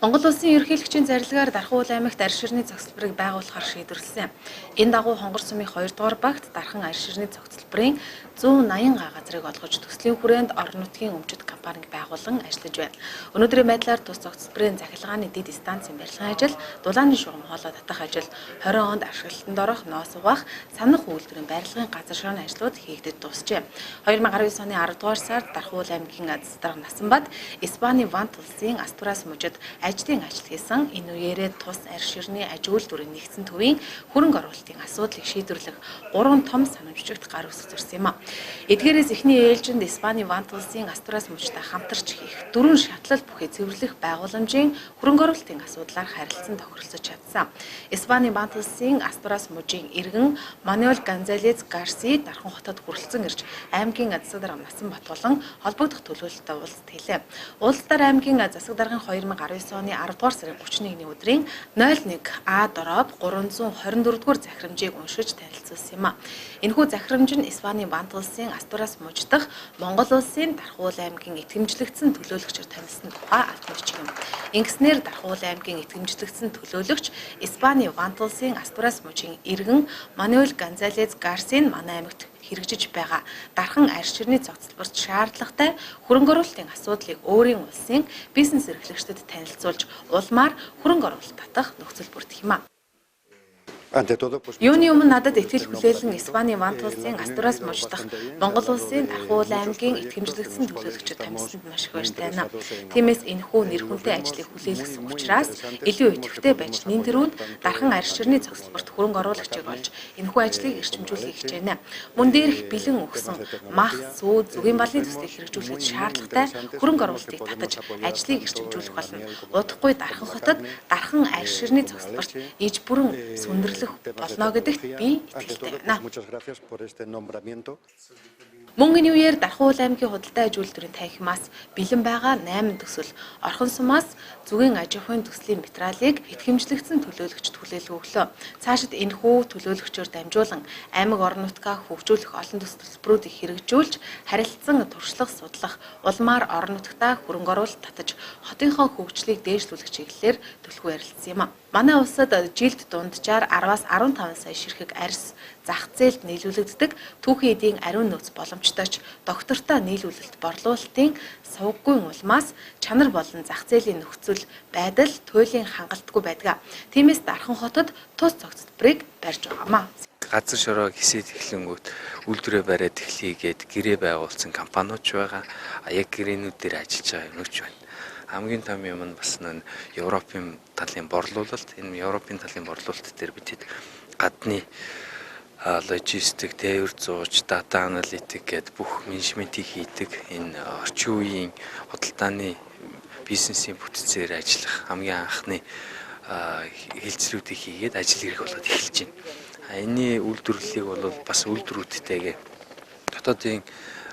Монгол улсын ерөнхийлөгчийн зарилгаар Дархан аймагт арь ширний цогцлборыг байгуулахаар шийдвэрлэсэн. Энэ дагуу Хонгор сумын 2 дугаар багт Дархан арь ширний цогцлборын 180 га газрыг олгож төслийн хүрээнд орон нутгийн өмчит компаниг байгуулан ажиллаж байна. Өнөөдрийн байдлаар тус цогцлборын захилгааны дэд станцын барилгын ажил, дулааны шугам хоолой татах ажил, 20 онд ашиглалтанд орох, ноос угаах, санах үйлдвэрийн барилгын газар шороны ажлууд хийгдэж дуусжээ. 2019 оны 10 дугаар сард Дархан аймгийн Аздарга Насанбат, Испани Вант улсын Астурас мужид ажлын ажил хийсэн. Энэ үеэрээ тус арь ширний аж үйлдвэрийн нэгдсэн төвийн хөрөнгө оруулалтын асуудлыг шийдвэрлэх 3 том санамжчигт гар үсэх зурсан юм а. Эдгээрээс эхний ээлжинд Испани Вант улсын Астурас мужтай хамтарч хийх 4 шатлал бүхий цэвэрлэх байгууламжийн хөрөнгө оруулалтын асуудлаар харилцан тохиролцож чадсан. Испани Вант улсын Астурас мужийн иргэн Мануэль Гонзалес Гарси Дархан хотод хүрэлцэн ирж аймгийн Аздарга Насанбат болон холбогдох төлөөлөлтөд уулзалт хийлээ. Уулзалтаар аймгийн засаг даргын 2019 оны 10 дугаар сарын 31-ний өдрийн 01А дороод 324 дугаар захирамжийг уншиж танилцуулсан юм а. Энэхүү захирамж нь Испани Вант улсын Астурас муж дахь Монгол улсын Дархан аймгийн итгэмжлэгдсэн төлөөлөгчөөр томилсон тухай албач юм. Ингэснээр Дархан аймгийн итгэмжлэгдсэн төлөөлөгч Испани Вант улсын Астурас мужийн иргэн Мануэль Гонзалес Гарсин манай аймагт хэрэгжиж байгаа Дархан арь ширний цогцлборт шаардлагатай хөрөнгө оруулалтын асуудлыг өөрийн улсын бизнес эрхлэгчдэд танилцуулж улмаар хөрөнгө оруулалт татах нөхцөл бүрдэх юм а. Юуны өмнө надад итгэл хүлээлэн Испани Вант улсын Астурас муж дахь Монгол улсын Дархан аймгийн итгэмжлэгдсэн төлөөлөгчөд томилсонд маш их баяртай байна. Тиймээс энэхүү нэр хүнтэй ажлыг хүлээлгэсэн учраас илүү идэвхтэй байж нэн тэрүүнд Дархан арь ширний цогцлборт хөрөнгө оруулагчийг олж энэхүү ажлыг эрчимжүүлэхийг хичээнэ. Мөн дээрх бэлэн өгсөн мах, сүү, зүгийн балны төслийг хэрэгжүүлэхэд шаардлагатай хөрөнгө оруулалтыг татаж ажлыг эрчимжүүлэх болно. Удахгүй Дархан хотод Дархан арь ширний цогцлборт иж бүрэн сүндэрлэх болно гэдэгт би итгэлтэй байна. Мөн энэ үеэр Дархан аймгийн худалдаа аж үйлдвэрийн танхимаас бэлэн байгаа 8 төсөл, Орхон сумаас зүгийн аж ахуйн төслийн материалыг итгэмжлэгдсэн төлөөлөгчд хүлээлгэн өглөө. Цаашид энэхүү төлөөлөгчөөр дамжуулан аймаг орон нутгаа хөгжүүлэх олон төс төлбөрүүдийг хэрэгжүүлж, харилцан туршлага судлах, улмаар орон нутгатаа хөрөнгө оруулалт татаж, хотынхоо хөгжлийг дээшлүүлэх чиглэлээр төлхөө ярилцсан юм а. Манай улсад жилд дунджаар 10-аас 15 сая ширхэг арьс зах зээлд нийлүүлэгддэг. Түүхийн эдийн ариун нөөц боломжтой ч доктортой нийлүүлэлт борлуулалтын сувггүй улмаас чанар болон зах зээлийн нөхцөл байдал туйлын хангалтгүй байдаг. Тиймээс Дархан хотод тус цогцлборыг барьж байгаамаа. Газар шороо хэсээд эхлэнгүүт үйлдвэрээ бариад эхлэегээд гэрээ байгуулсан компаниуд байгаа. Яг гэрээнүүд дээр ажиллаж байгаа юмч байна. Хамгийн том юм нь бас нь Европын талын борлуулалт. Энэ Европын талын борлуулалт дээр бидэд гадны логистик, тээвэр зууч, дата аналитик гэд бүх менежментийг хийдэг энэ орчин үеийн худалдааны бизнесийн бүтцээр ажиллах хамгийн анхны хилцлүүдийг хийгээд ажил хэрэг болоод эхэлж байна. Энэний үйлдвэрлэлийг бол бас үйлдвэрүүдтэйгээ дотоодын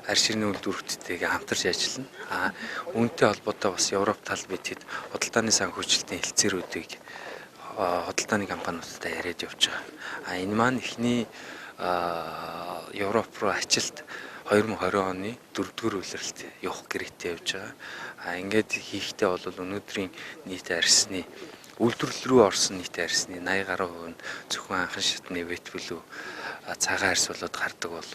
арь ширний үйлдвэрүүдтэйгээ хамтарч ажиллана. Үүнтэй холбоотой бас Европ тал бидэд худалдааны санхүүжилтийн хэлцээрүүдийг худалдааны компаниудтай яриад явж байгаа. Энэ маань эхний Европ руу ачилт 2020 оны 4-р улиралд явах гэрээтэй явж байгаа. Ингээд хийхдээ бол өнөөдрийн нийт арьсны үйлдвэрлэл рүү орсон нийт арьсны 80 гаруй хувь нь зөвхөн анхан шатны ветбүлүү цагаан арьс болоод гардаг бол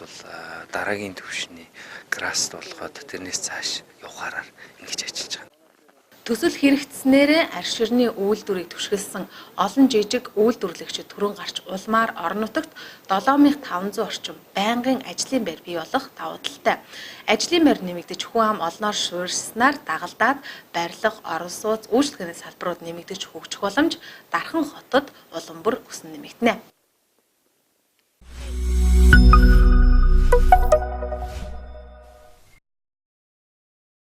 дараагийн түвшний граст болгоод тэрнээс цааш явахаараар ингэж ажиллаж байгаа. Төсөл хэрэгцснээр арь ширний үйлдвэрийг түшгэлсэн олон жижиг үйлдвэрлэгчид төрөн гарч улмаар орон нутагт 7500 орчим байнгын ажлын байр бий болох давуу талтай. Ажлын байр нэмэгдэж хүн ам олноор суурьснаар дагалдаад барилга, орон сууц, үйлчлэгээний салбарууд нэмэгдэж хөгжих боломж Дархан хотод улам бүр өснө нэмэгдэнэ.